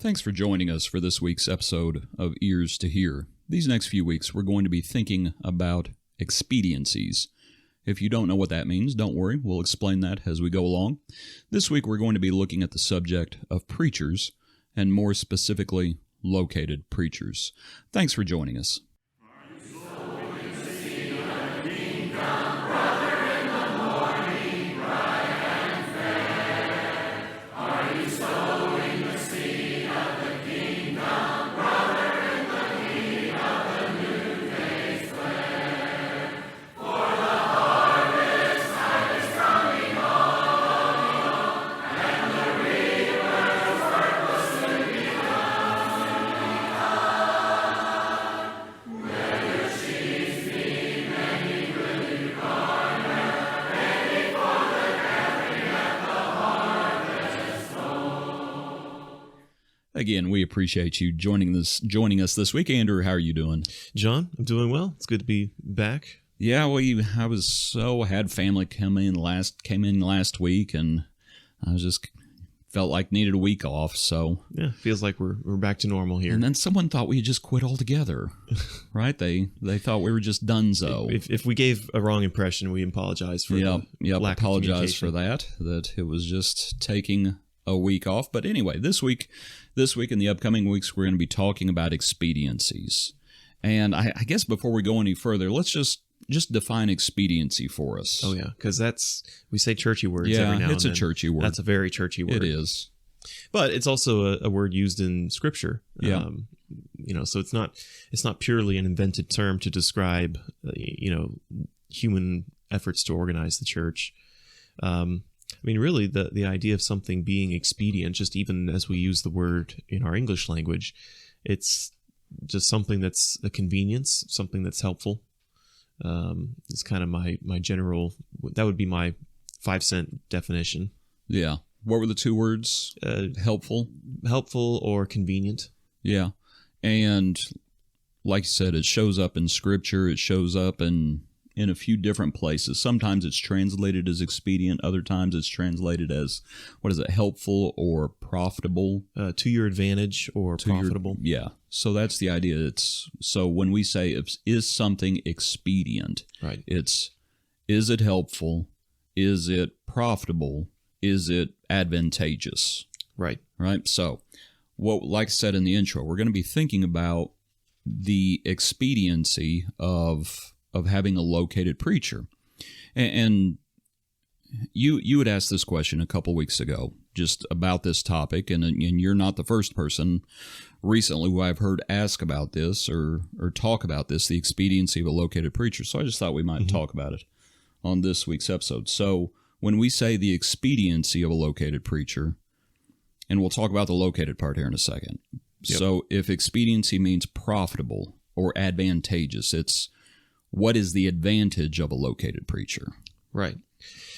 Thanks for joining us for this week's episode of Ears to Hear. These next few weeks, we're going to be thinking about expediencies. If you don't know what that means, don't worry, we'll explain that as we go along. This week, we're going to be looking at the subject of preachers, and more specifically, located preachers. Thanks for joining us. Again, we appreciate you joining us this week. Andrew, how are you doing? John, I'm doing well. It's good to be back. Yeah, I had family came in last week, and I just felt like needed a week off. So yeah, feels like we're back to normal here. And then someone thought we had just quit altogether, right? They thought we were just donezo. If we gave a wrong impression, we apologize for lack of apologize for that it was just taking a week off. But anyway, this week and the upcoming weeks, we're going to be talking about expediencies. And I guess before we go any further, let's just define expediency for us. Oh, yeah, because we say churchy words every now and then. Yeah, it's a churchy word. That's a very churchy word. It is. But it's also a word used in Scripture. Yeah. So it's not purely an invented term to describe, human efforts to organize the church. Really, the idea of something being expedient, just even as we use the word in our English language, it's just something that's a convenience, something that's helpful. It's kind of my general, that would be my 5-cent definition. Yeah. What were the two words? Helpful? Helpful or convenient. Yeah. And like you said, it shows up in Scripture. It shows up in a few different places. Sometimes it's translated as expedient. Other times it's translated as, helpful or profitable? To your advantage or profitable. Yeah. So that's the idea. So when we say, is something expedient? Right. Is it helpful? Is it profitable? Is it advantageous? Right. Right. So like I said in the intro, we're going to be thinking about the expediency of having a located preacher. And you had asked this question a couple weeks ago just about this topic, and you're not the first person recently who I've heard ask about this or talk about this, the expediency of a located preacher. So I just thought we might talk about it on this week's episode. So when we say the expediency of a located preacher, and we'll talk about the located part here in a second. Yep. So if expediency means profitable or advantageous, it's what is the advantage of a located preacher? Right.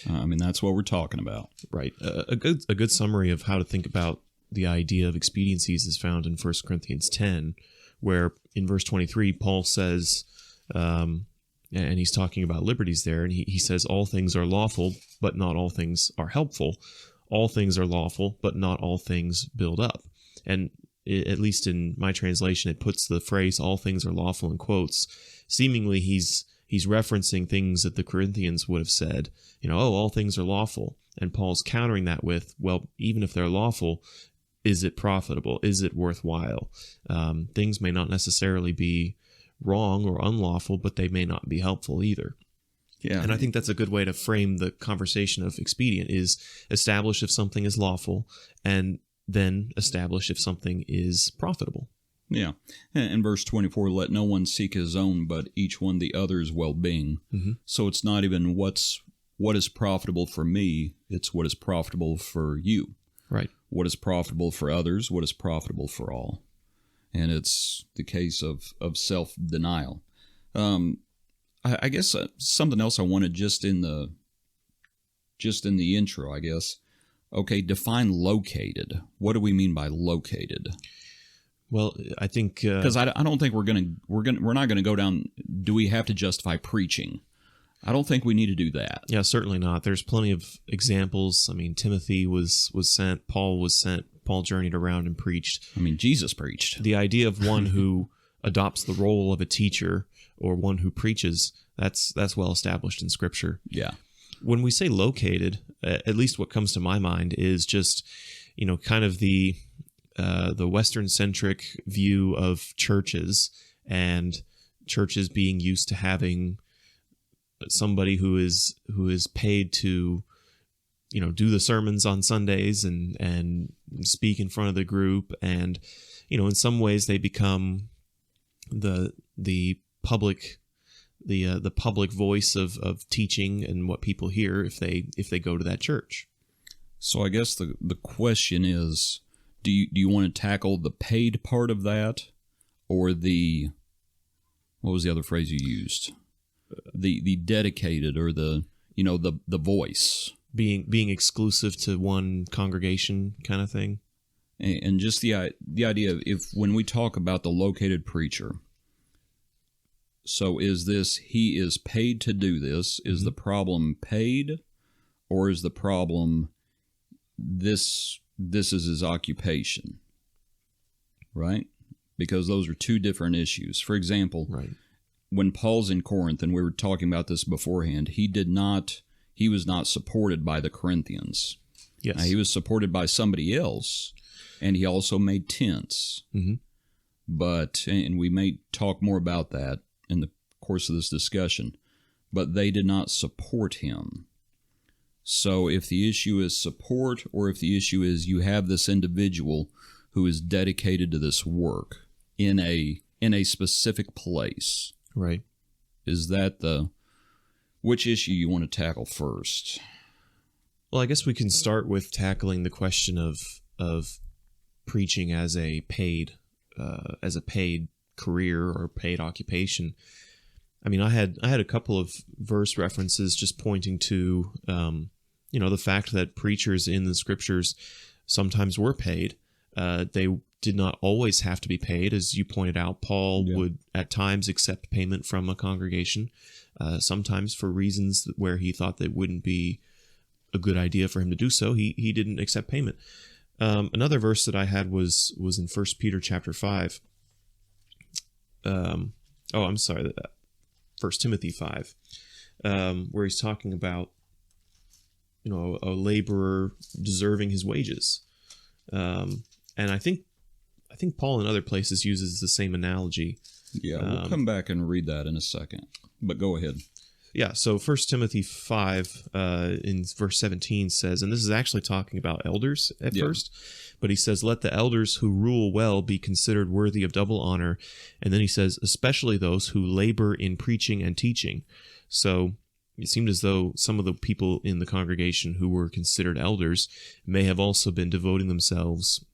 That's what we're talking about. Right. A good summary of how to think about the idea of expediencies is found in 1 Corinthians 10, where in verse 23, Paul says, and he's talking about liberties there, and he says, all things are lawful, but not all things are helpful. All things are lawful, but not all things build up. And at least in my translation, it puts the phrase, all things are lawful in quotes. Seemingly, he's referencing things that the Corinthians would have said, all things are lawful. And Paul's countering that with, well, even if they're lawful, is it profitable? Is it worthwhile? Things may not necessarily be wrong or unlawful, but they may not be helpful either. Yeah. And I think that's a good way to frame the conversation of expedient, is establish if something is lawful and then establish if something is profitable. Yeah. In verse 24, let no one seek his own, but each one the other's well-being. Mm-hmm. So it's not even what is profitable for me, it's what is profitable for you. Right. What is profitable for others, what is profitable for all. And it's the case of self-denial. I guess something else I wanted just in the intro, I guess. Okay, define located. What do we mean by located? Well, I think because I don't think we're not gonna go down. Do we have to justify preaching? I don't think we need to do that. Yeah, certainly not. There's plenty of examples. I mean, Timothy was sent, Paul was sent, Paul journeyed around and preached. I mean, Jesus preached. The idea of one who adopts the role of a teacher or one who preaches, that's well established in Scripture. Yeah. When we say located, at least what comes to my mind is just, kind of the Western-centric view of churches, and churches being used to having somebody who is paid to, do the sermons on Sundays and speak in front of the group, and in some ways they become the public voice of teaching and what people hear if they go to that church. So I guess the question is, do you want to tackle the paid part of that, or what was the other phrase you used? The dedicated, or the voice being exclusive to one congregation kind of thing. And just the idea of, if when we talk about the located preacher, so is this, he is paid to do this? Is the problem paid, or is the problem this is his occupation? Right? Because those are two different issues. For example, right, when Paul's in Corinth, and we were talking about this beforehand, he was not supported by the Corinthians. Yes. Now, he was supported by somebody else, and he also made tents. Mm-hmm. But, and we may talk more about that in the course of this discussion, but they did not support him. So if the issue is support, or if the issue is you have this individual who is dedicated to this work in a specific place, right, is that which issue you want to tackle first? Well, I guess we can start with tackling the question of preaching as a paid career or paid occupation. I mean, I had a couple of verse references just pointing to the fact that preachers in the Scriptures sometimes were paid. They did not always have to be paid, as you pointed out. Paul would at times accept payment from a congregation, sometimes for reasons where he thought that wouldn't be a good idea for him to do so. He didn't accept payment. Another verse that I had was in 1 Peter chapter 5. 1 Timothy 5, where he's talking about a laborer deserving his wages. And I think Paul in other places uses the same analogy. Yeah, we'll come back and read that in a second, but go ahead. Yeah, so 1 Timothy 5 in verse 17 says, and this is actually talking about elders at first, but he says, let the elders who rule well be considered worthy of double honor. And then he says, especially those who labor in preaching and teaching. So it seemed as though some of the people in the congregation who were considered elders may have also been devoting themselves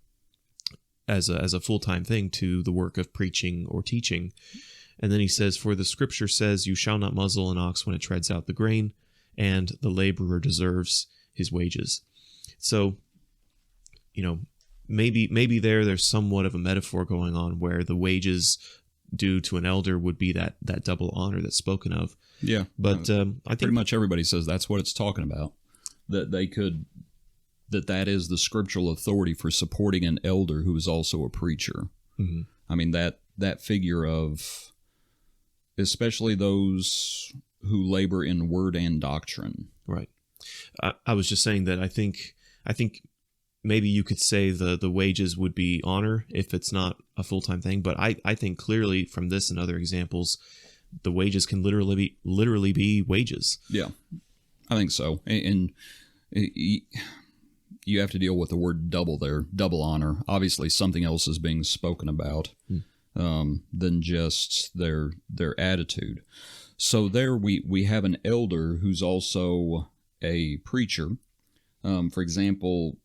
as a full-time thing to the work of preaching or teaching. And then he says, for the Scripture says, you shall not muzzle an ox when it treads out the grain, and the laborer deserves his wages. So, maybe there's somewhat of a metaphor going on where the wages due to an elder would be that double honor that's spoken of. Yeah. But I think pretty much everybody says that's what it's talking about. That is the scriptural authority for supporting an elder who is also a preacher. Mm-hmm. I mean, that figure of, especially those who labor in word and doctrine. Right. I was just saying that I think maybe you could say the wages would be honor if it's not a full-time thing, but I think clearly from this and other examples, the wages can literally be wages. Yeah, I think so. And you have to deal with the word double there, double honor. Obviously, something else is being spoken about than just their attitude. So there we have an elder who's also a preacher. For example,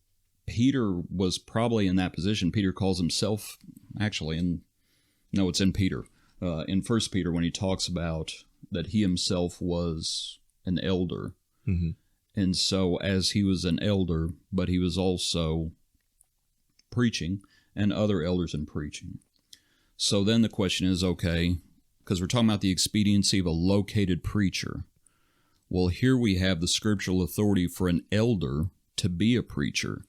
Peter was probably in that position. Peter calls himself, it's in Peter. In 1 Peter, when he talks about that he himself was an elder. Mm-hmm. And so as he was an elder, but he was also preaching, and other elders in preaching. So then the question is, okay, because we're talking about the expediency of a located preacher. Well, here we have the scriptural authority for an elder to be a preacher.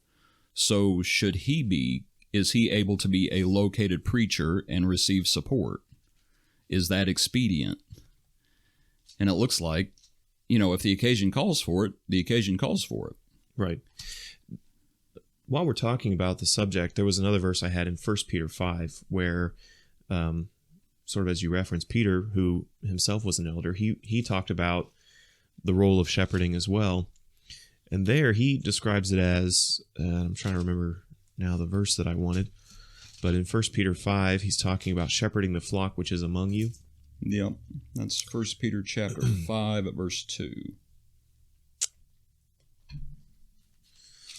So should he be? Is he able to be a located preacher and receive support? Is that expedient? And it looks like, if the occasion calls for it, the occasion calls for it. Right. While we're talking about the subject, there was another verse I had in 1 Peter 5 where, sort of as you referenced, Peter, who himself was an elder, he talked about the role of shepherding as well. And there he describes it as, I'm trying to remember now the verse that I wanted, but in 1 Peter 5, he's talking about shepherding the flock which is among you. Yep, that's 1 Peter chapter 5 at verse 2,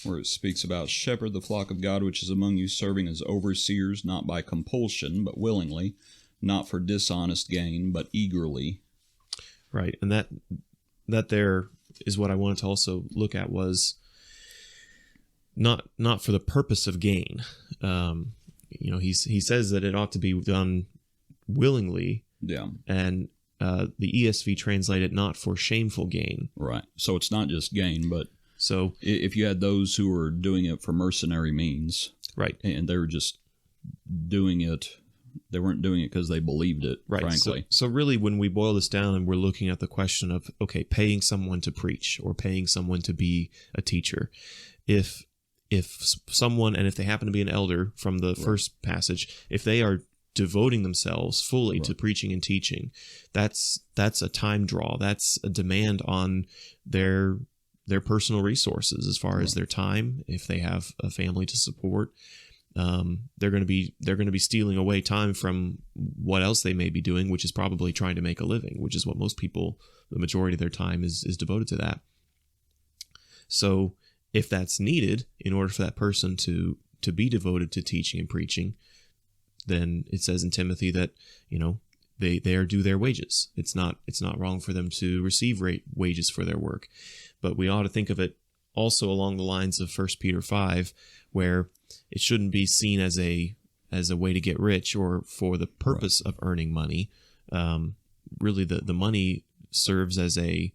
where it speaks about shepherd the flock of God which is among you, serving as overseers, not by compulsion, but willingly, not for dishonest gain, but eagerly. Right, and that there is what I wanted to also look at was not for the purpose of gain. He says that it ought to be done willingly. Yeah. And the ESV translate it not for shameful gain. Right. So it's not just gain, but so if you had those who were doing it for mercenary means, right, and they were just doing it, they weren't doing it because they believed it, right. Frankly. So really, when we boil this down and we're looking at the question of, okay, paying someone to preach or paying someone to be a teacher, if someone, and if they happen to be an elder from the first passage, if they are devoting themselves fully to preaching and teaching, that's a time draw. That's a demand on their personal resources as far as their time. If they have a family to support, they're going to be stealing away time from what else they may be doing, which is probably trying to make a living, which is what most people, the majority of their time is devoted to that. So if that's needed in order for that person to be devoted to teaching and preaching, then it says in Timothy that, they are due their wages. It's not wrong for them to receive wages for their work. But we ought to think of it also along the lines of 1 Peter 5, where it shouldn't be seen as a way to get rich or for the purpose of earning money. Really, the money serves as a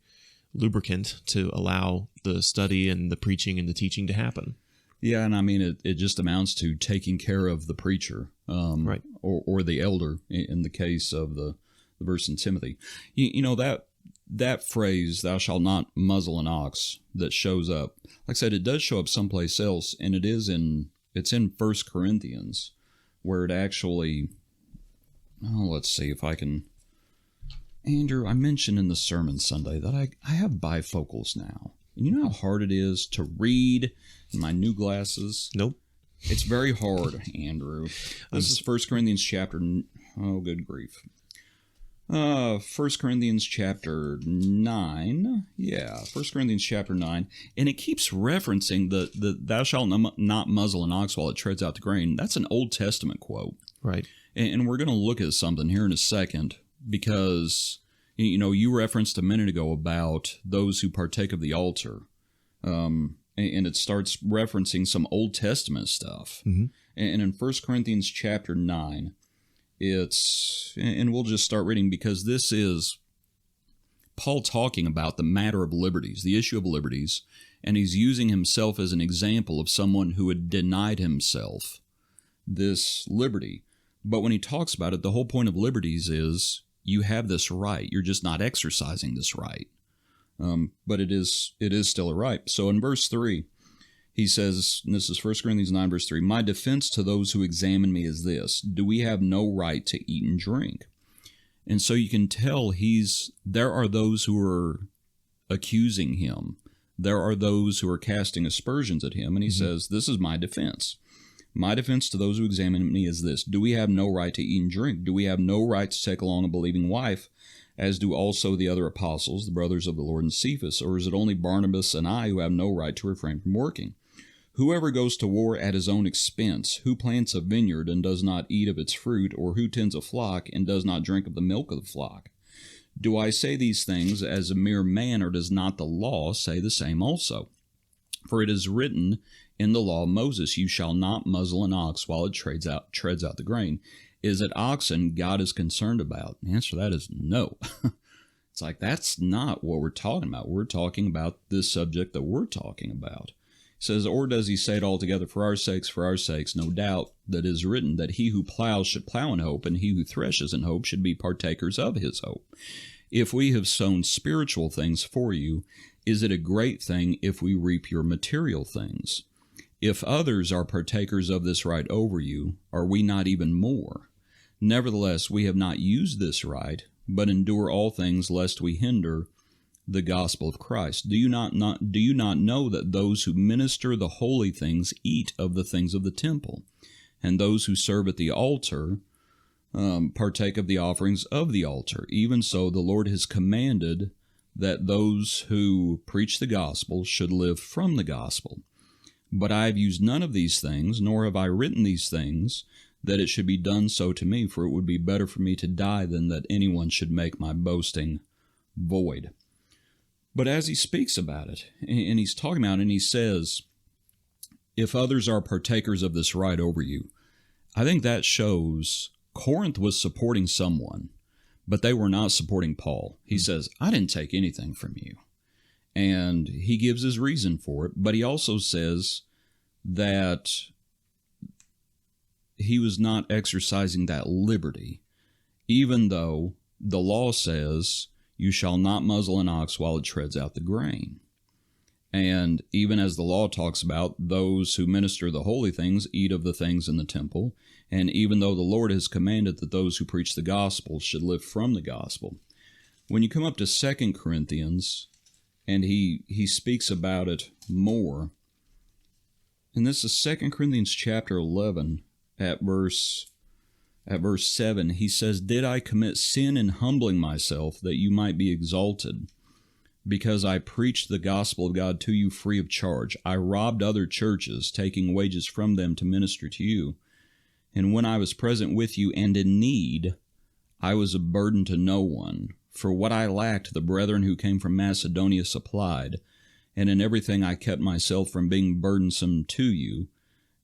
lubricant to allow the study and the preaching and the teaching to happen. Yeah, and I mean, it just amounts to taking care of the preacher, right, or the elder in the case of the verse in Timothy. That phrase, "Thou shalt not muzzle an ox," that shows up. Like I said, it does show up someplace else, and it's in 1 Corinthians, where it actually. Oh, let's see if I can. Andrew, I mentioned in the sermon Sunday that I have bifocals now. And you know how hard it is to read in my new glasses? Nope. It's very hard, Andrew. This is 1 Corinthians chapter... Oh, good grief. 1 Corinthians chapter 9. Yeah, 1 Corinthians chapter 9. And it keeps referencing the "thou shalt not muzzle an ox while it treads out the grain." That's an Old Testament quote. Right. And we're going to look at something here in a second, because... you referenced a minute ago about those who partake of the altar, and it starts referencing some Old Testament stuff. Mm-hmm. And in 1 Corinthians chapter 9, and we'll just start reading, because this is Paul talking about the matter of liberties, the issue of liberties, and he's using himself as an example of someone who had denied himself this liberty. But when he talks about it, the whole point of liberties is you have this right. You're just not exercising this right. But it is still a right. So in verse 3, he says, and this is 1 Corinthians 9, verse 3, "My defense to those who examine me is this: do we have no right to eat and drink?" And so you can tell there are those who are accusing him. There are those who are casting aspersions at him. And he says, this is my defense. My defense to those who examine me is this: do we have no right to eat and drink? Do we have no right to take along a believing wife, as do also the other apostles, the brothers of the Lord and Cephas? Or is it only Barnabas and I who have no right to refrain from working? Whoever goes to war at his own expense, who plants a vineyard and does not eat of its fruit, or who tends a flock and does not drink of the milk of the flock? Do I say these things as a mere man, or does not the law say the same also? For it is written in the law of Moses, "You shall not muzzle an ox while it treads out the grain." Is it oxen God is concerned about? The answer to that is no. It's like, that's not what we're talking about. We're talking about this subject that we're talking about. says, or does he say it altogether for our sakes? For our sakes, no doubt that is written that he who plows should plow in hope, and he who threshes in hope should be partakers of his hope. If we have sown spiritual things for you, is it a great thing if we reap your material things? If others are partakers of this right over you, are we not even more? Nevertheless, we have not used this right, but endure all things lest we hinder the gospel of Christ. Do you not know that those who minister the holy things eat of the things of the temple, and those who serve at the altar partake of the offerings of the altar? Even so, the Lord has commanded that those who preach the gospel should live from the gospel. But I have used none of these things, nor have I written these things, that it should be done so to me, for it would be better for me to die than that anyone should make my boasting void. But as he speaks about it, and he's talking about it, and he says, if others are partakers of this right over you, I think that shows Corinth was supporting someone, but they were not supporting Paul. He says, I didn't take anything from you. And he gives his reason for it, but he also says that he was not exercising that liberty, even though the law says, you shall not muzzle an ox while it treads out the grain. And even as the law talks about, those who minister the holy things eat of the things in the temple. And even though the Lord has commanded that those who preach the gospel should live from the gospel. When you come up to 2 Corinthians, and he speaks about it more, and this is 2 Corinthians chapter 11 at verse 7, he says, did I commit sin in humbling myself that you might be exalted? Because I preached the gospel of God to you free of charge. I robbed other churches, taking wages from them to minister to you. And when I was present with you and in need, I was a burden to no one. For what I lacked, the brethren who came from Macedonia supplied, and in everything I kept myself from being burdensome to you,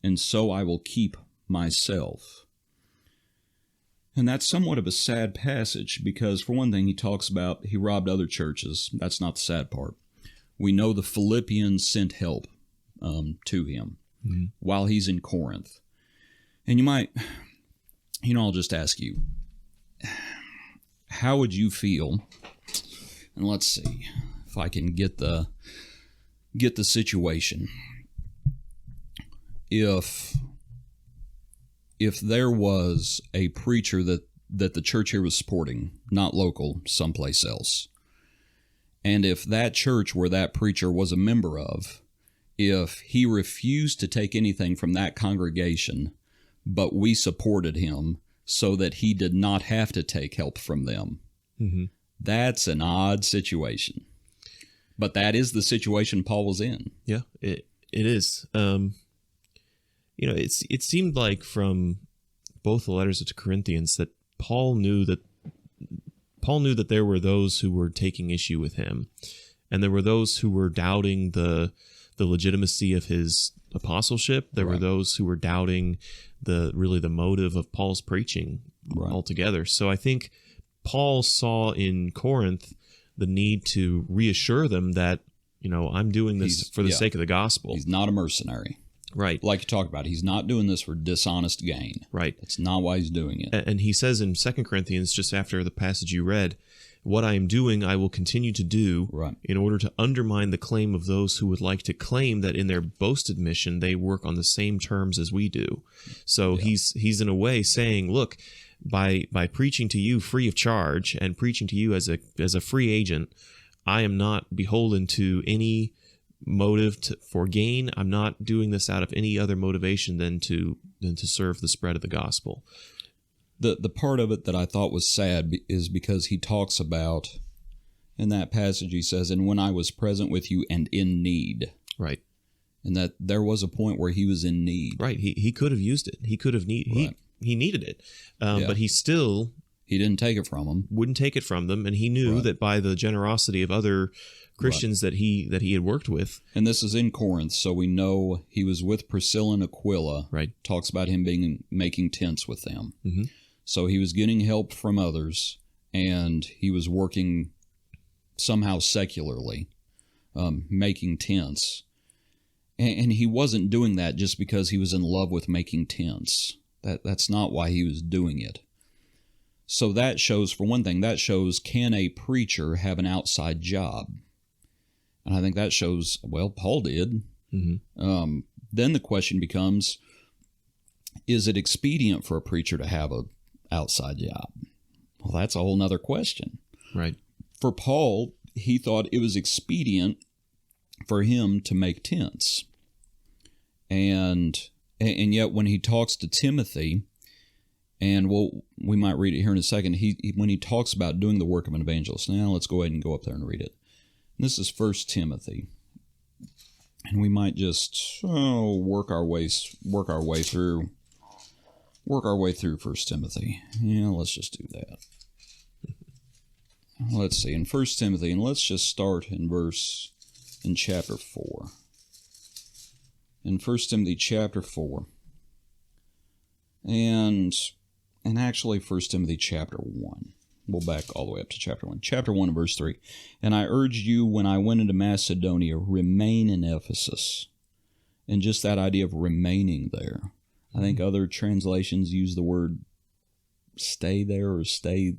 and so I will keep myself. And that's somewhat of a sad passage because, for one thing, he talks about he robbed other churches. That's not the sad part. We know the Philippians sent help to him while he's in Corinth. And I'll just ask you, how would you feel? And let's see if I can get the situation. If there was a preacher that the church here was supporting, not local, someplace else, and if that church where that preacher was a member of, if he refused to take anything from that congregation, but we supported him so that he did not have to take help from them, that's an odd situation. But that is the situation Paul was in. Yeah, it is. It seemed like from both the letters to Corinthians that Paul knew that there were those who were taking issue with him, and there were those who were doubting the legitimacy of his apostleship. There were those who were doubting the motive of Paul's preaching altogether. So I think Paul saw in Corinth the need to reassure them that, I'm doing this for the sake of the gospel. He's not a mercenary. Right. Like you talked about, he's not doing this for dishonest gain. Right. That's not why he's doing it. And he says in 2 Corinthians, just after the passage you read, what I am doing, I will continue to do in order to undermine the claim of those who would like to claim that in their boasted mission, they work on the same terms as we do. So he's in a way saying, look, by preaching to you free of charge and preaching to you as a free agent, I am not beholden to any motive for gain. I'm not doing this out of any other motivation than to serve the spread of the gospel. The part of it that I thought was sad is because he talks about, in that passage he says, and when I was present with you and in need. Right. And that there was a point where he was in need. Right. He could have used it. He could have he needed it. But he didn't take it from them. Wouldn't take it from them, and he knew that by the generosity of other Christians that he had worked with. And this is in Corinth, so we know he was with Priscilla and Aquila. Right. Talks about him making tents with them. Mm-hmm. So he was getting help from others, and he was working somehow secularly, making tents. And he wasn't doing that just because he was in love with making tents. That's not why he was doing it. So that shows, for one thing, that shows, can a preacher have an outside job? And I think that shows, well, Paul did. Mm-hmm. Then the question becomes, is it expedient for a preacher to have an outside job? Well, that's a whole nother question. Right. For Paul, he thought it was expedient for him to make tents. And yet when he talks to Timothy, and we might read it here in a second, when he talks about doing the work of an evangelist. Now let's go ahead and go up there and read it. And this is 1 Timothy. And we might just work our way through 1 Timothy. Yeah, let's just do that. Let's see, in 1 Timothy, and let's just start in chapter 4. In 1 Timothy chapter 4. And actually 1 Timothy chapter 1. We'll back all the way up to chapter 1. Chapter 1 verse 3. And I urged you when I went into Macedonia, remain in Ephesus. And just that idea of remaining there. I think other translations use the word stay there or stay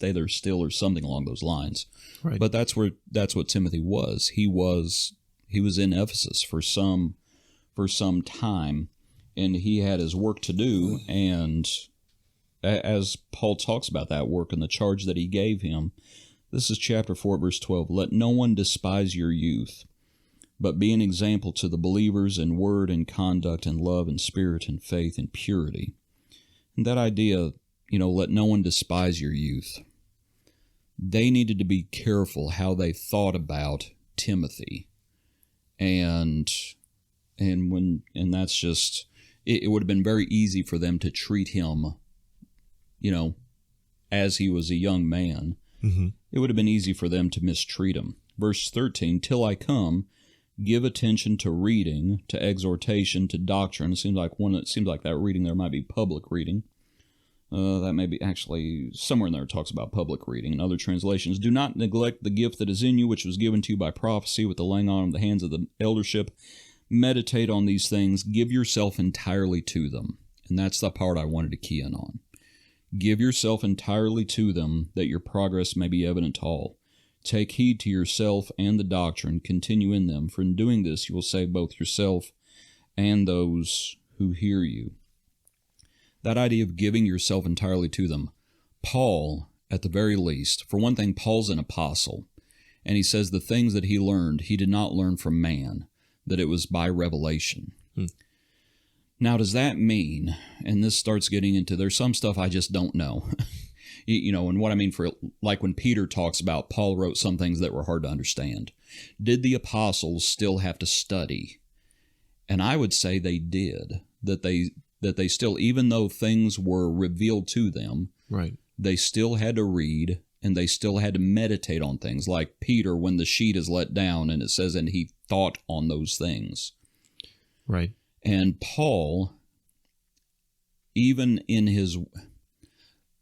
there still or something along those lines. Right. But that's what Timothy was. He was in Ephesus for some time, and he had his work to do. And as Paul talks about that work and the charge that he gave him, this is chapter 4, verse 12. Let no one despise your youth, but be an example to the believers in word and conduct and love and spirit and faith and purity. And that idea, let no one despise your youth. They needed to be careful how they thought about Timothy. And that's just, it would have been very easy for them to treat him, as he was a young man. Mm-hmm. It would have been easy for them to mistreat him. Verse 13, till I come, give attention to reading, to exhortation, to doctrine. It seems like that reading there might be public reading. That may be actually somewhere in there it talks about public reading. In other translations, do not neglect the gift that is in you, which was given to you by prophecy with the laying on of the hands of the eldership. Meditate on these things. Give yourself entirely to them. And that's the part I wanted to key in on. Give yourself entirely to them, that your progress may be evident to all. Take heed to yourself and the doctrine. Continue in them, for in doing this you will save both yourself and those who hear you. That idea of giving yourself entirely to them. Paul, at the very least, for one thing, Paul's an apostle, and he says the things that he learned, he did not learn from man, that it was by revelation. Now, does that mean, and this starts getting into, there's some stuff I just don't know, and what I mean for, like when Peter talks about Paul wrote some things that were hard to understand. Did the apostles still have to study? And I would say they did, that they still, even though things were revealed to them, right, they still had to read, and they still had to meditate on things, like Peter when the sheet is let down, and it says, and he thought on those things. Right. And Paul, even in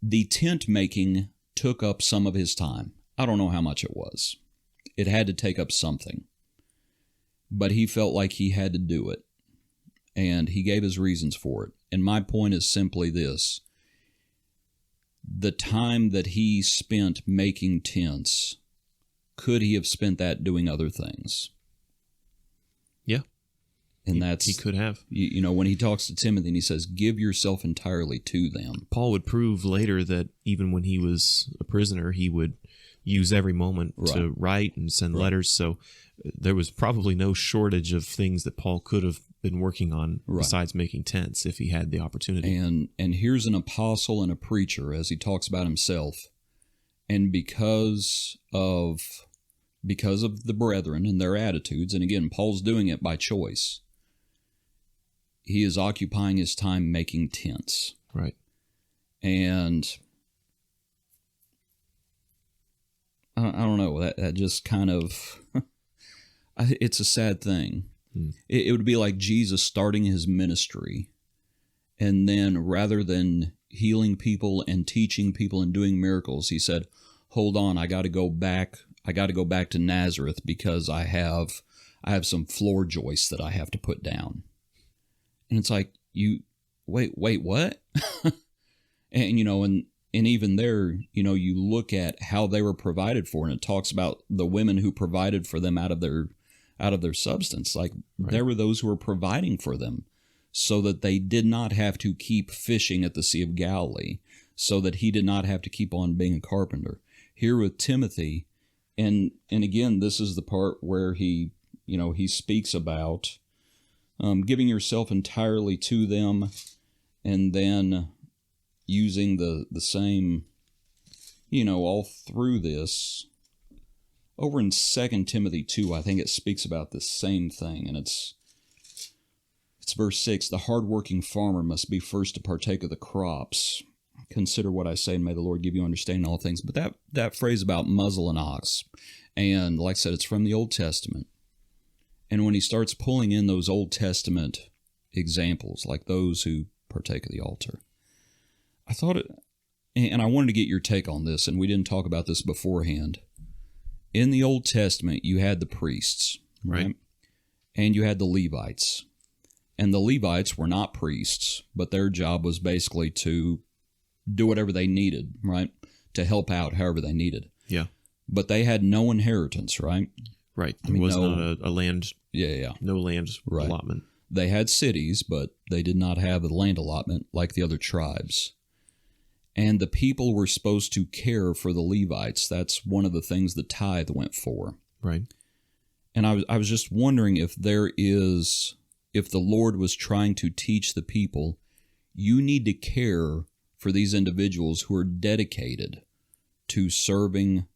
the tent making took up some of his time. I don't know how much it was. It had to take up something. But he felt like he had to do it. And he gave his reasons for it. And my point is simply this. The time that he spent making tents, could he have spent that doing other things? Yeah. And he could have. When he talks to Timothy and he says, give yourself entirely to them. Paul would prove later that even when he was a prisoner, he would use every moment to write and send letters. So there was probably no shortage of things that Paul could have been working on besides making tents if he had the opportunity. And here's an apostle and a preacher, as he talks about himself. And because of the brethren and their attitudes, and again, Paul's doing it by choice, he is occupying his time making tents. Right. And I don't know, that just kind of, it's a sad thing. It would be like Jesus starting his ministry, and then rather than healing people and teaching people and doing miracles, he said, hold on, I got to go back to Nazareth because I have I have some floor joists that I have to put down. And it's like, wait, what? And, and even there, you look at how they were provided for, and it talks about the women who provided for them out of their substance. Like, Right. There were those who were providing for them so that they did not have to keep fishing at the Sea of Galilee, so that he did not have to keep on being a carpenter. Here with Timothy, and again, this is the part where he speaks about giving yourself entirely to them, and then using the same, all through this. Over in 2 Timothy 2, I think it speaks about this same thing, and it's verse 6, the hardworking farmer must be first to partake of the crops. Consider what I say, and may the Lord give you understanding in all things. But that phrase about muzzle an ox, and like I said, it's from the Old Testament. And when he starts pulling in those Old Testament examples, like those who partake of the altar, I thought it, and I wanted to get your take on this, and we didn't talk about this beforehand. In the Old Testament, you had the priests, right? And you had the Levites. And the Levites were not priests, but their job was basically to do whatever they needed, right? To help out however they needed. Yeah. But they had no inheritance, right? Right. There was not a land. Yeah. No land allotment. They had cities, but they did not have a land allotment like the other tribes. And the people were supposed to care for the Levites. That's one of the things the tithe went for. Right. And I was just wondering if the Lord was trying to teach the people, you need to care for these individuals who are dedicated to serving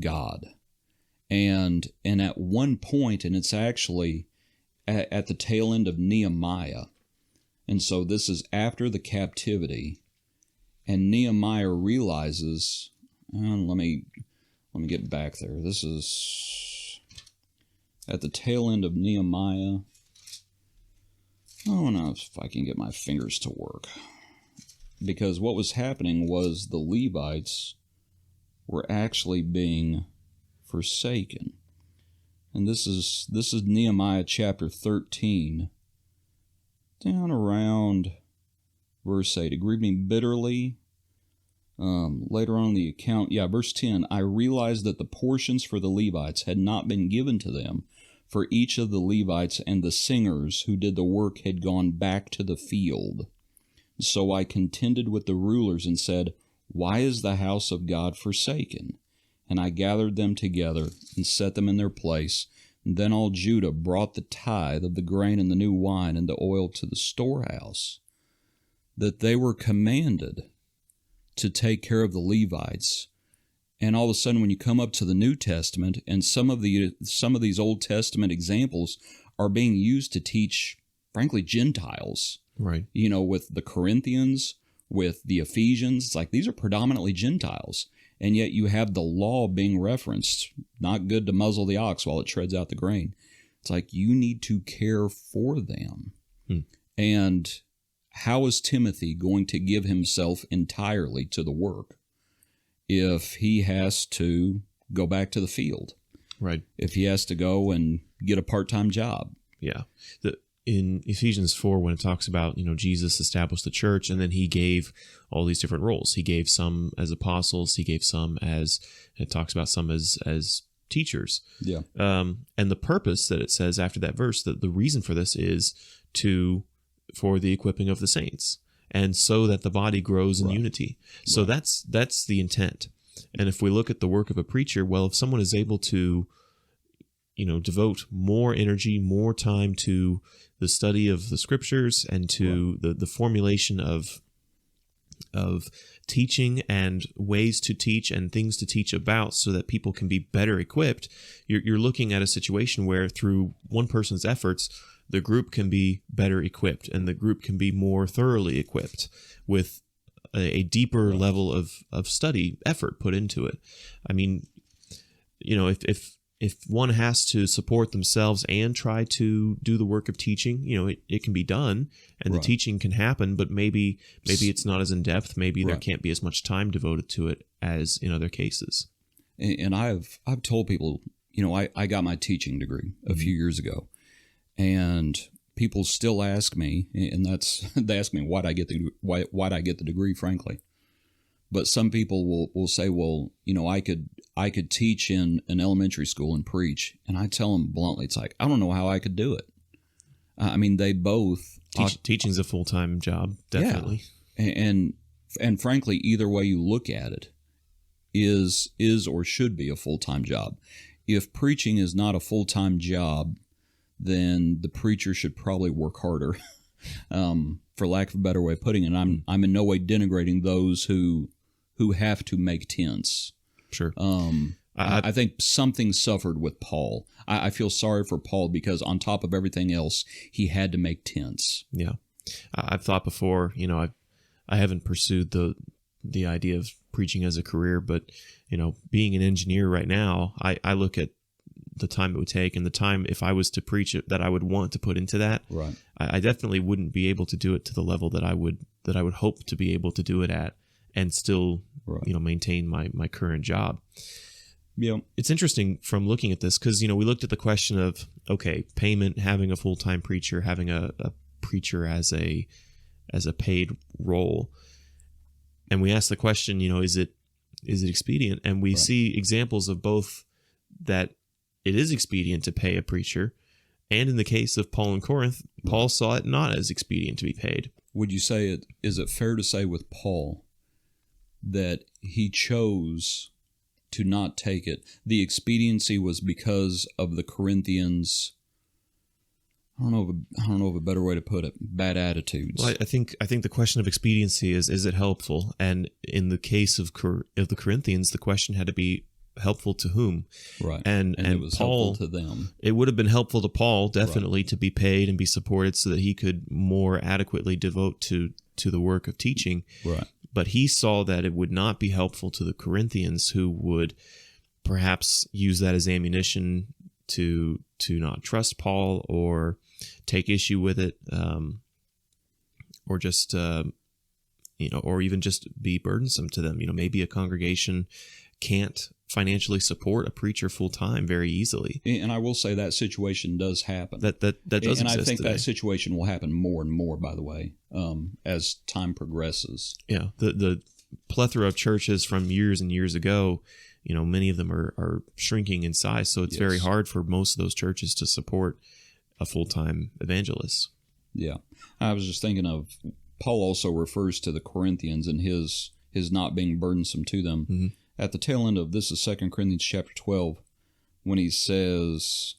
God. And at one point, and it's actually at the tail end of Nehemiah, and so this is after the captivity, and Nehemiah realizes, let me get back there. This is at the tail end of Nehemiah. Oh, no, if I can get my fingers to work. Because what was happening was the Levites were actually being forsaken. And this is Nehemiah chapter 13, down around verse 8. It grieved me bitterly. Later on in the account, verse 10, I realized that the portions for the Levites had not been given to them, for each of the Levites and the singers who did the work had gone back to the field. So I contended with the rulers and said, why is the house of God forsaken? And I gathered them together and set them in their place. And then all Judah brought the tithe of the grain and the new wine and the oil to the storehouse, that they were commanded to take care of the Levites. And all of a sudden, when you come up to the New Testament, and some of these Old Testament examples are being used to teach, frankly, Gentiles. Right. With the Corinthians, with the Ephesians, it's like these are predominantly Gentiles. And yet you have the law being referenced. Not good to muzzle the ox while it treads out the grain. It's like you need to care for them. And how is Timothy going to give himself entirely to the work if he has to go back to the field? Right. If he has to go and get a part-time job? Yeah. In Ephesians 4, when it talks about, Jesus established the church, and then he gave all these different roles. He gave some as apostles. He gave some it talks about some as teachers. Yeah. And the purpose that it says after that verse, that the reason for this is for the equipping of the saints, and so that the body grows in unity. So that's the intent. And if we look at the work of a preacher, well, if someone is able to, devote more energy, more time to the study of the scriptures and to the formulation of teaching and ways to teach and things to teach about so that people can be better equipped, you're looking at a situation where through one person's efforts, the group can be better equipped and the group can be more thoroughly equipped with a deeper level of study effort put into it. I mean, if one has to support themselves and try to do the work of teaching, it can be done and the teaching can happen, but maybe it's not as in depth. Maybe there can't be as much time devoted to it as in other cases. And I've told people, I got my teaching degree a few years ago, and people still ask me, and they ask me why'd I get the degree, frankly. But some people will say, well, I could teach in an elementary school and preach, and I tell them bluntly, it's like, I don't know how I could do it. I mean, they both teaching's a full-time job, definitely. Yeah. And frankly, either way you look at it is or should be a full-time job. If preaching is not a full-time job, then the preacher should probably work harder, for lack of a better way of putting it. I'm in no way denigrating those who have to make tents. Sure. I think something suffered with Paul. I feel sorry for Paul because on top of everything else, he had to make tents. Yeah. I've thought before, I haven't pursued the idea of preaching as a career, but, being an engineer right now, I look at the time it would take and the time if I was to preach it that I would want to put into that. Right. I definitely wouldn't be able to do it to the level that I would hope to be able to do it at and still, right, maintain my current job. Yeah. It's interesting from looking at this because, we looked at the question of, okay, payment, having a full-time preacher, having a preacher as a paid role. And we asked the question, is it expedient? And we right, see examples of both that it is expedient to pay a preacher. And in the case of Paul and Corinth, Paul saw it not as expedient to be paid. Would you say is it fair to say with Paul that he chose to not take it? The expediency was because of the Corinthians, I don't know of a better way to put it, bad attitudes. Well, I think the question of expediency is it helpful? And in the case of the Corinthians, the question had to be helpful to whom? Right. And it was Paul, helpful to them. It would have been helpful to Paul, definitely, right, to be paid and be supported so that he could more adequately devote to the work of teaching. Right. But he saw that it would not be helpful to the Corinthians, who would perhaps use that as ammunition to not trust Paul or take issue with it, or just or even just be burdensome to them. Maybe a congregation can't financially support a preacher full time very easily. And I will say that situation does happen. That does exist. And I think today. that situation will happen more and more, by the way, as time progresses. Yeah, the plethora of churches from years and years ago, many of them are shrinking in size, so it's very hard for most of those churches to support a full-time evangelist. Yeah. I was just thinking of, Paul also refers to the Corinthians and his not being burdensome to them. Mm-hmm. At the tail end of this is 2 Corinthians chapter 12, when he says,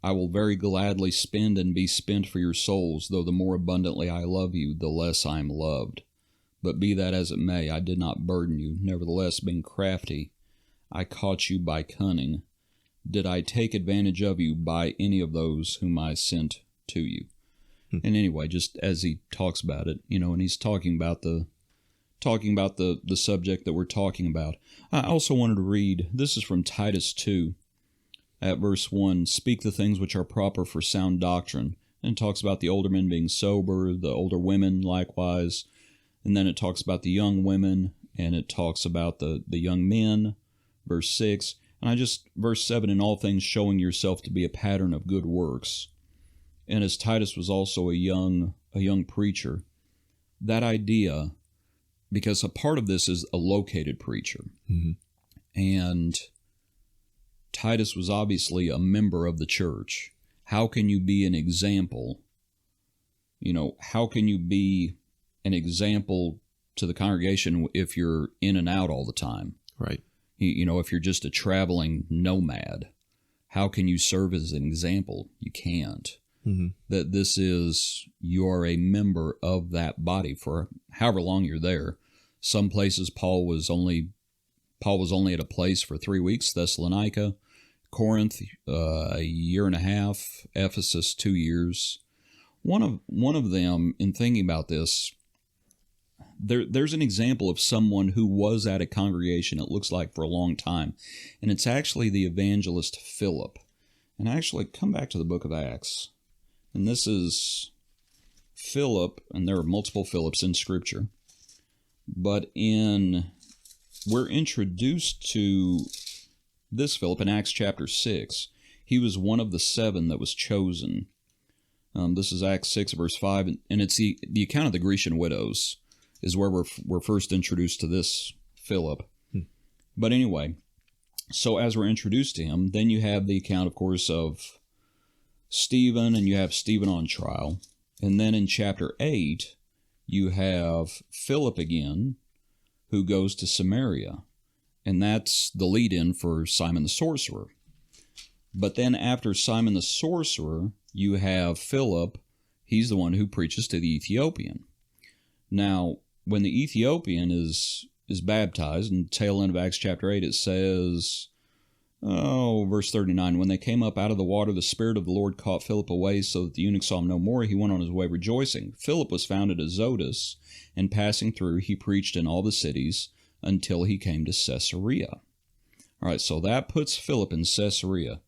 I will very gladly spend and be spent for your souls, though the more abundantly I love you, the less I am loved. But be that as it may, I did not burden you. Nevertheless, being crafty, I caught you by cunning. Did I take advantage of you by any of those whom I sent to you? And anyway, just as he talks about it, and he's talking about the subject that we're talking about. I also wanted to read, this is from Titus 2, at verse 1, speak the things which are proper for sound doctrine. And it talks about the older men being sober, the older women likewise. And then it talks about the young women, and it talks about the young men, verse 6. And verse 7, in all things showing yourself to be a pattern of good works. And as Titus was also a young preacher, that idea, because a part of this is a located preacher. Mm-hmm. And Titus was obviously a member of the church. How can you be an example? How can you be an example to the congregation if you're in and out all the time? Right. If you're just a traveling nomad, how can you serve as an example? You can't. Mm-hmm. That you are a member of that body for however long you're there. Some places Paul was only at a place for 3 weeks, Thessalonica, Corinth, a year and a half, Ephesus, 2 years. One of them, in thinking about this, there's an example of someone who was at a congregation, it looks like, for a long time, and it's actually the evangelist Philip. And actually, come back to the book of Acts, and this is Philip, and there are multiple Philips in Scripture, but we're introduced to this Philip in Acts chapter 6. He was one of the 7 that was chosen. This is Acts 6, verse 5, and it's the account of the Grecian widows is where we're first introduced to this Philip. But anyway, so as we're introduced to him, then you have the account, of course, of Stephen, and you have Stephen on trial. And then in chapter 8, you have Philip again, who goes to Samaria. And that's the lead-in for Simon the Sorcerer. But then after Simon the Sorcerer, you have Philip. He's the one who preaches to the Ethiopian. Now, when the Ethiopian is baptized, in the tail end of Acts chapter 8, it says, verse 39, when they came up out of the water, the Spirit of the Lord caught Philip away, so that the eunuch saw him no more. He went on his way rejoicing. Philip was found at Azotus, and passing through, he preached in all the cities until he came to Caesarea. All right, so that puts Philip in Caesarea.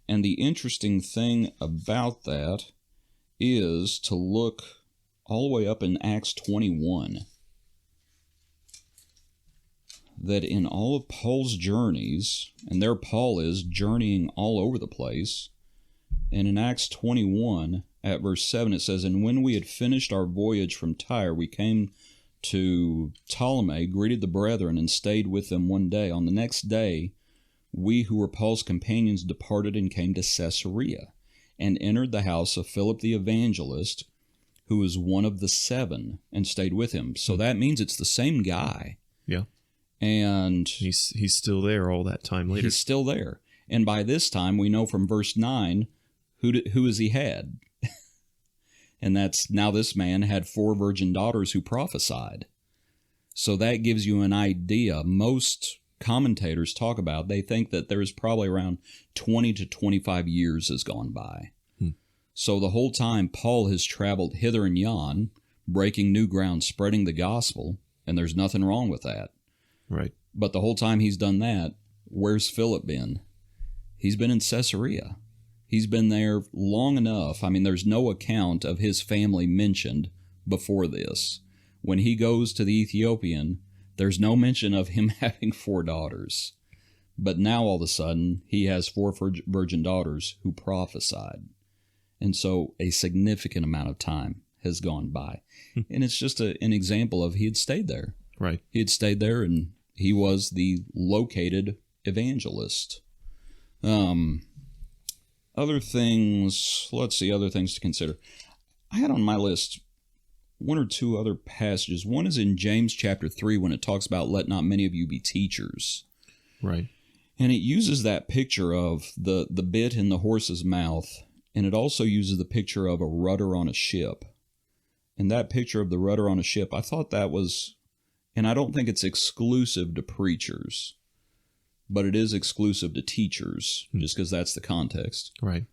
And the interesting thing about that is to look all the way up in Acts 21. That in all of Paul's journeys, and there Paul is journeying all over the place, and in Acts 21, at verse 7, it says, and when we had finished our voyage from Tyre, we came to Ptolemy, greeted the brethren, and stayed with them one day. On the next day, we who were Paul's companions departed and came to Caesarea, and entered the house of Philip the evangelist, who was one of the 7, and stayed with him. So that means it's the same guy. Yeah. And he's still there all that time later. He's still there. And by this time, we know from verse 9, who has he had? And that's, now this man had 4 virgin daughters who prophesied. So that gives you an idea. Most commentators talk about, they think that there's probably around 20 to 25 years has gone by. So the whole time, Paul has traveled hither and yon, breaking new ground, spreading the gospel, and there's nothing wrong with that. Right. But the whole time he's done that, where's Philip been? He's been in Caesarea. He's been there long enough. I mean, there's no account of his family mentioned before this. When he goes to the Ethiopian, there's no mention of him having 4 daughters. But now all of a sudden, he has 4 virgin daughters who prophesied. And so a significant amount of time has gone by. And it's just an example of he had stayed there. Right. He had stayed there, and he was the located evangelist. Other things, let's see, other things to consider. I had on my list 1 or 2 other passages. One is in James chapter 3 when it talks about let not many of you be teachers. Right. And it uses that picture of the bit in the horse's mouth, and it also uses the picture of a rudder on a ship. And that picture of the rudder on a ship, I thought that was, and I don't think it's exclusive to preachers, but it is exclusive to teachers, just because that's the context. Right.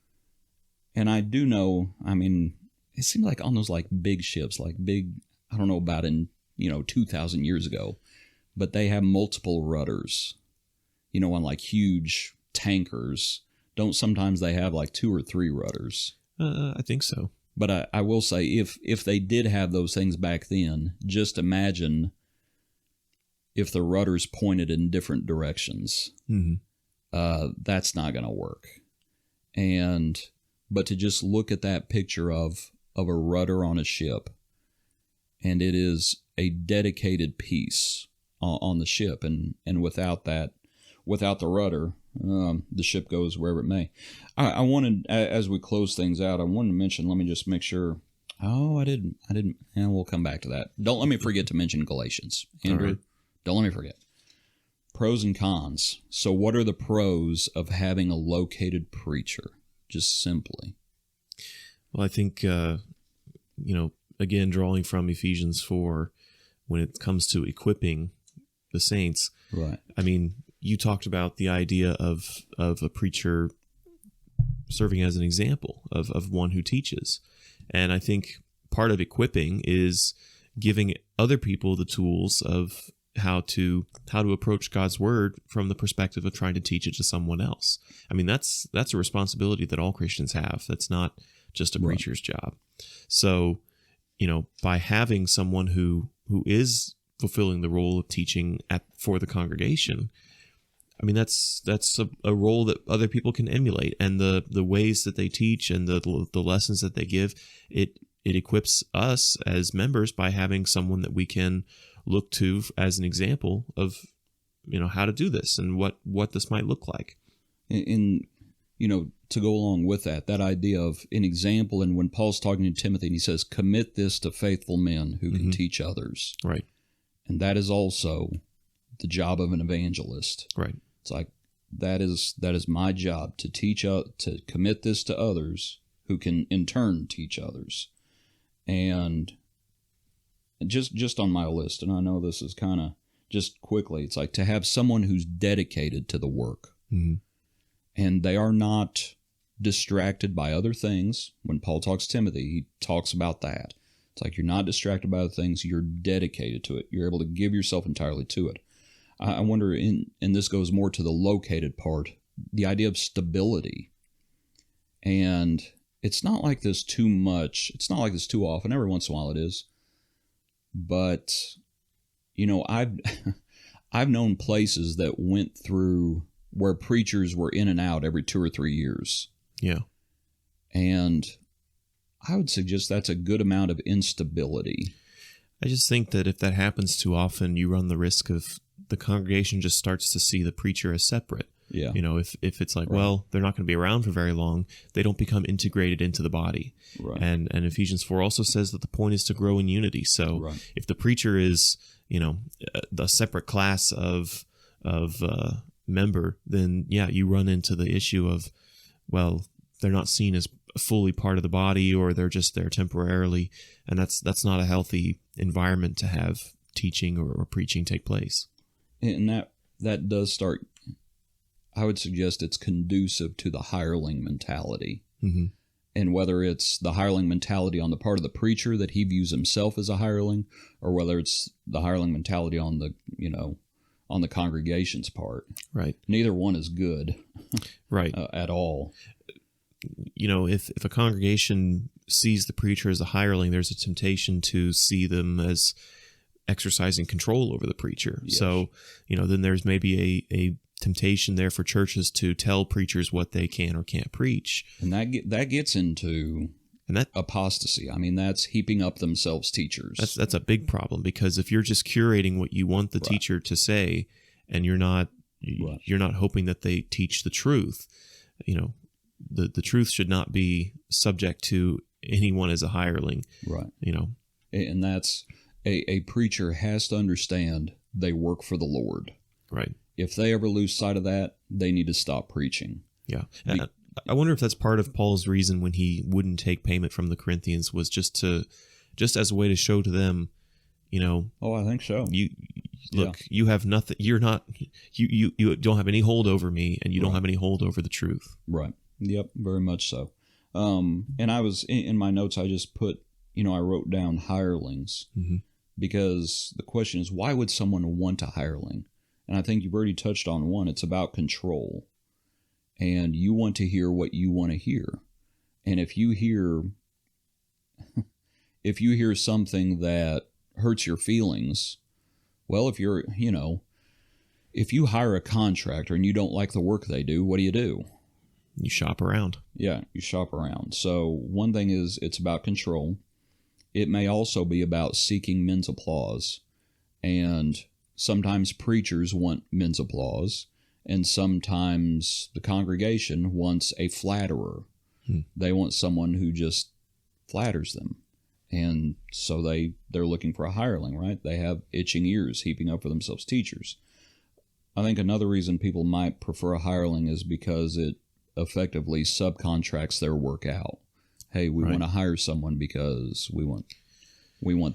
And I do know, I mean, it seemed like on those like big ships, like big, I don't know about in, 2,000 years ago, but they have multiple rudders, on like huge tankers. Don't sometimes they have like 2 or 3 rudders? I think so. But I will say, if they did have those things back then, just imagine if the rudders pointed in different directions. That's not going to work. But to just look at that picture of a rudder on a ship, and it is a dedicated piece on the ship, and without the rudder, the ship goes wherever it may. I wanted, as we close things out, I wanted to mention, let me just make sure. Oh, I didn't, and we'll come back to that. Don't let me forget to mention Galatians. Andrew, right. Don't let me forget. Pros and cons. So what are the pros of having a located preacher? Just simply. Well, I think, again, drawing from Ephesians 4, when it comes to equipping the saints, right? I mean, you talked about the idea of a preacher serving as an example of one who teaches. And I think part of equipping is giving other people the tools of how to approach God's word from the perspective of trying to teach it to someone else. I mean, that's a responsibility that all Christians have. That's not just a preacher's job. So, by having someone who is fulfilling the role of teaching for the congregation, I mean, that's a role that other people can emulate, and the ways that they teach and the lessons that they give, it equips us as members by having someone that we can look to as an example of, how to do this and what this might look like. In to go along with that idea of an example, and when Paul's talking to Timothy and he says, commit this to faithful men who can teach others. Right. And that is also the job of an evangelist. Right. It's like, that is my job, to to commit this to others who can in turn teach others. And just on my list, and I know this is kind of just quickly, it's like to have someone who's dedicated to the work. Mm-hmm. And they are not distracted by other things. When Paul talks to Timothy, he talks about that. It's like, you're not distracted by other things. You're dedicated to it. You're able to give yourself entirely to it. I wonder, and this goes more to the located part, the idea of stability. And it's not like this too much. It's not like this too often. Every once in a while it is. But, I've known places that went through where preachers were in and out every 2 or 3 years. Yeah. And I would suggest that's a good amount of instability. I just think that if that happens too often, you run the risk of the congregation just starts to see the preacher as separate. Yeah. If it's like, well, they're not going to be around for very long, they don't become integrated into the body. Right. And Ephesians 4 also says that the point is to grow in unity. So if the preacher is, the separate class of member, then you run into the issue of, well, they're not seen as fully part of the body, or they're just there temporarily, and that's not a healthy environment to have teaching or preaching take place. And that does start, I would suggest it's conducive to the hireling mentality. Mm-hmm. And whether it's the hireling mentality on the part of the preacher that he views himself as a hireling, or whether it's the hireling mentality on the on the congregation's part. Right. Neither one is good. Right. At all. If a congregation sees the preacher as a hireling, there's a temptation to see them as exercising control over the preacher. Yes. So, then there's maybe a temptation there for churches to tell preachers what they can or can't preach. And that gets into apostasy. I mean, that's heaping up themselves teachers. That's a big problem, because if you're just curating what you want the teacher to say, and you're not hoping that they teach the truth, the truth should not be subject to anyone as a hireling. Right. And that's a preacher has to understand they work for the Lord. Right. If they ever lose sight of that, they need to stop preaching. Yeah. I wonder if that's part of Paul's reason when he wouldn't take payment from the Corinthians, was just as a way to show to them, Oh, I think so. You have nothing. You're not. You don't have any hold over me, and you don't have any hold over the truth. Right. Yep. Very much so. And I was in my notes. I just put, I wrote down hirelings, mm-hmm. because the question is, why would someone want a hireling? And I think you've already touched on one. It's about control. And you want to hear what you want to hear. And if you hear something that hurts your feelings, well, if you hire a contractor and you don't like the work they do, what do? You shop around. Yeah, you shop around. So one thing is, it's about control. It may also be about seeking men's applause. And sometimes preachers want men's applause, and sometimes the congregation wants a flatterer. They want someone who just flatters them. And so they're looking for a hireling, right? They have itching ears heaping up for themselves teachers. I think another reason people might prefer a hireling is because it effectively subcontracts their work out. Hey, we want to hire someone because we want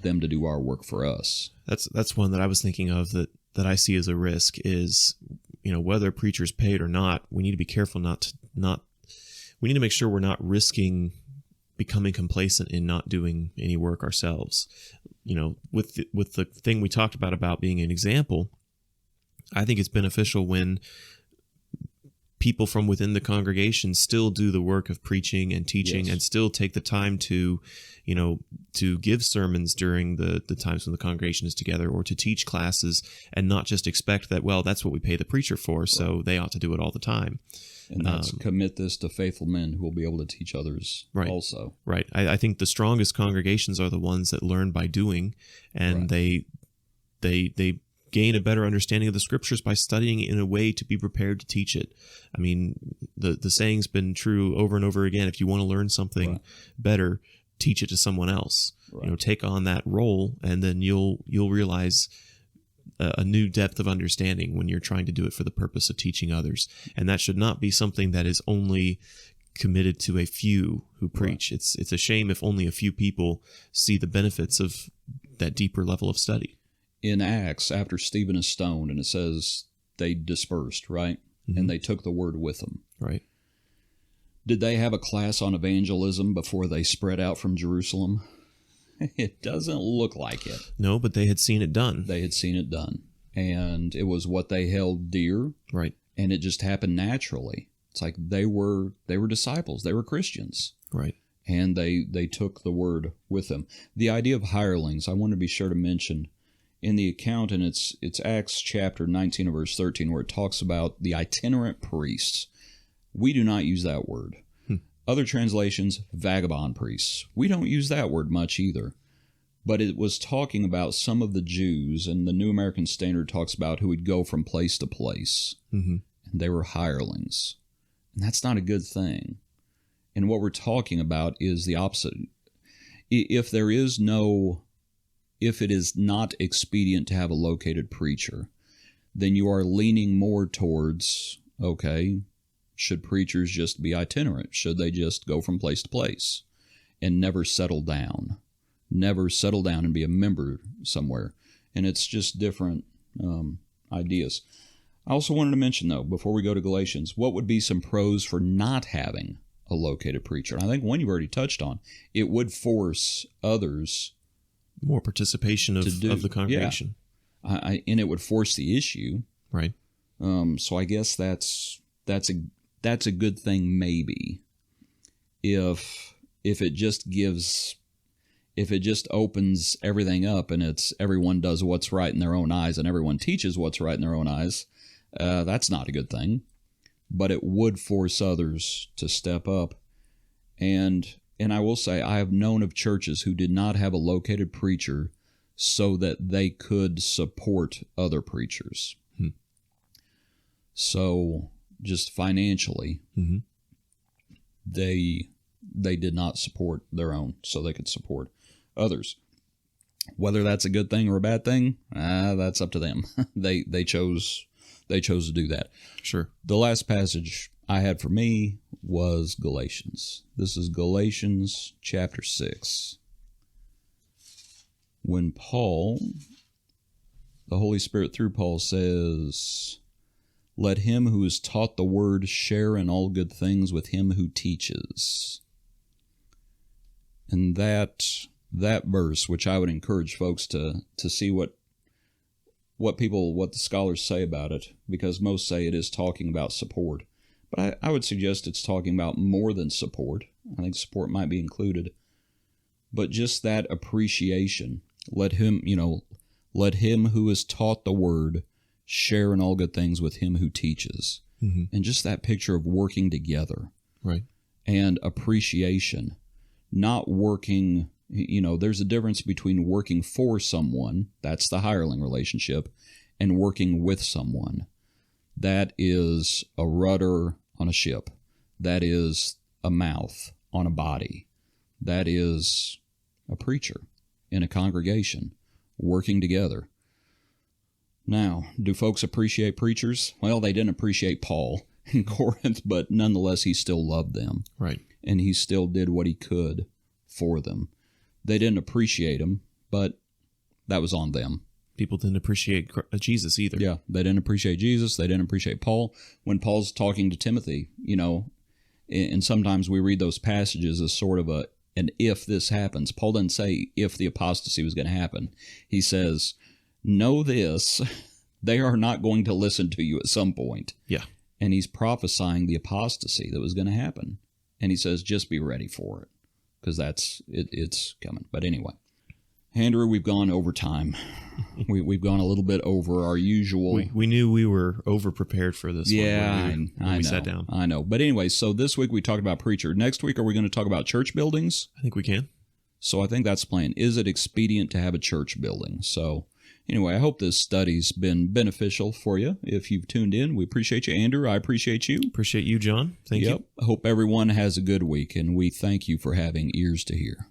them to do our work for us. That's one that I was thinking of that I see as a risk is, whether a preacher's paid or not, we need to be careful we need to make sure we're not risking becoming complacent in not doing any work ourselves. With the thing we talked about being an example, I think it's beneficial when people from within the congregation still do the work of preaching and teaching, Yes. and still take the time to, to give sermons during the times when the congregation is together, or to teach classes, and not just expect that, well, that's what we pay the preacher for, so they ought to do it all the time. And that's commit this to faithful men who will be able to teach others Right. also. Right. I think the strongest congregations are the ones that learn by doing, and Right. they gain a better understanding of the scriptures by studying it in a way to be prepared to teach it. I mean, the saying's been true over and over again. If you want to learn something Right. better, teach it to someone else. Right. Take on that role, and then you'll realize a new depth of understanding when you're trying to do it for the purpose of teaching others. And that should not be something that is only committed to a few who preach. Right. It's a shame if only a few people see the benefits of that deeper level of study. In Acts, after Stephen is stoned, and it says they dispersed, right? Mhm. And they took the word with them. Right. Did they have a class on evangelism before they spread out from Jerusalem? It doesn't look like it. No, but they had seen it done. They had seen it done, and it was what they held dear, Right. and it just happened naturally. It's like they were disciples, they were Christians, Right. and they took the word with them. The idea of hirelings, I want to be sure to mention in the account, and it's Acts chapter 19 and verse 13, where it talks about the itinerant priests. We do not use that word. Other translations, vagabond priests. We don't use that word much either. But it was talking about some of the Jews, and the New American Standard talks about who would go from place to place. Mm-hmm. And they were hirelings. And that's not a good thing. And what we're talking about is the opposite. If it is not expedient to have a located preacher, then you are leaning more towards, okay, should preachers just be itinerant? Should they just go from place to place and never settle down? Never settle down and be a member somewhere. And it's just different ideas. I also wanted to mention, though, before we go to Galatians, what would be some pros for not having a located preacher? And I think one you've already touched on. It would force others More participation of the congregation. Yeah. And it would force the issue. Right. So I guess that's a good thing, maybe, if it just opens everything up and it's everyone does what's right in their own eyes and everyone teaches what's right in their own eyes. That's not a good thing, but it would force others to step up. And I will say, I have known of churches who did not have a located preacher so that they could support other preachers. So just financially, Mm-hmm. they did not support their own, so they could support others. Whether that's a good thing or a bad thing, that's up to them. They chose to do that. Sure. The last passage I had for me was Galatians. This is Galatians chapter 6. When Paul, the Holy Spirit through Paul, says, "Let him who is taught the word share in all good things with him who teaches." And that verse, which I would encourage folks to see what the scholars say about it, because most say it is talking about support. But I would suggest it's talking about more than support. I think support might be included. But just that appreciation. Let him who is taught the word share in all good things with him who teaches. Mm-hmm. And just that picture of working together. Right. And appreciation. Not working, there's a difference between working for someone, that's the hireling relationship, and working with someone. That is a rudder on a ship. That is a mouth on a body. That is a preacher in a congregation working together. Now, do folks appreciate preachers? Well, they didn't appreciate Paul in Corinth, but nonetheless, he still loved them. Right. And he still did what he could for them. They didn't appreciate him, but that was on them. People didn't appreciate Jesus either. Yeah, they didn't appreciate Jesus. They didn't appreciate Paul. When Paul's talking to Timothy, and sometimes we read those passages as sort of an if this happens. Paul doesn't say if the apostasy was going to happen. He says, know this, they are not going to listen to you at some point. Yeah. and he's prophesying the apostasy that was going to happen. And he says, just be ready for it, because it's coming. But anyway, Andrew, we've gone over time. We've gone a little bit over our usual. We knew we were over prepared for this. Yeah, when we sat down. I know. But anyway, so this week we talked about preacher. Next week, are we going to talk about church buildings? I think we can. So I think that's the plan. Is it expedient to have a church building? So anyway, I hope this study's been beneficial for you. If you've tuned in, we appreciate you, Andrew. I appreciate you. Appreciate you, John. Thank you. I hope everyone has a good week, and we thank you for having ears to hear.